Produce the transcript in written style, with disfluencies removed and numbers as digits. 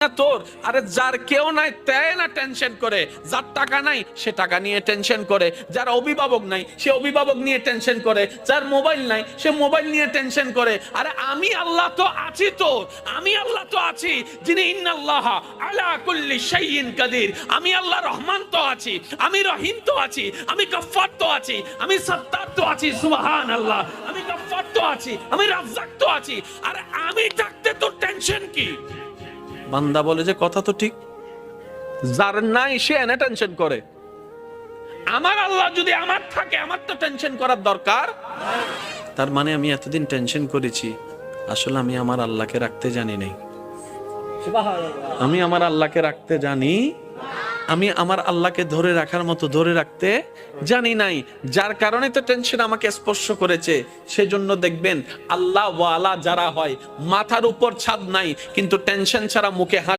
তোর। আরে যার কেউ নাই তাই না টেনশন করে, যার টাকা নাই সে টাকা নিয়ে টেনশন করে, যার অভিভাবক নাই সে অভিভাবক নিয়ে টেনশন করে, যার মোবাইল নাই সে মোবাইল নিয়ে টেনশন করে। আরে আমি আল্লাহ তো আছি, তো আমি আল্লাহ তো আছি যিনি ইন্নাল্লাহ আলা কুল্লি শাইইন কাদির। আমি আল্লাহ রহমান তো আছি, আমি রহিম তো আছি, আমি গফফার তো আছি, আমি সত্তার তো আছি, সুবহানাল্লাহ। আমি গফফার তো আছি, আমি রাজ্জাক তো আছি। আরে আমি থাকতে তোর টেনশন কি? বান্দা বলে যে কথা তো ঠিক, যার নাই সে এনে টেনশন করে। আমার আল্লাহ যদি আমার থাকে, আমার তো টেনশন করার দরকার। তার মানে আমি এতদিন টেনশন করেছি, আসলে আমি আমার আল্লাহকে রাখতে জানি নাই। আমি আমার আল্লাহকে রাখতে জানি, আমি আমার আল্লাহকে ধরে রাখার মতো ধরে রাখতে জানি নাই, যার কারণে তো টেনশন আমাকে স্পর্শ করেছে। সেজন্য দেখবেন আল্লাহ ওয়ালা যারা হয়, মাথার উপর ছাদ নাই কিন্তু টেনশন ছাড়া মুখে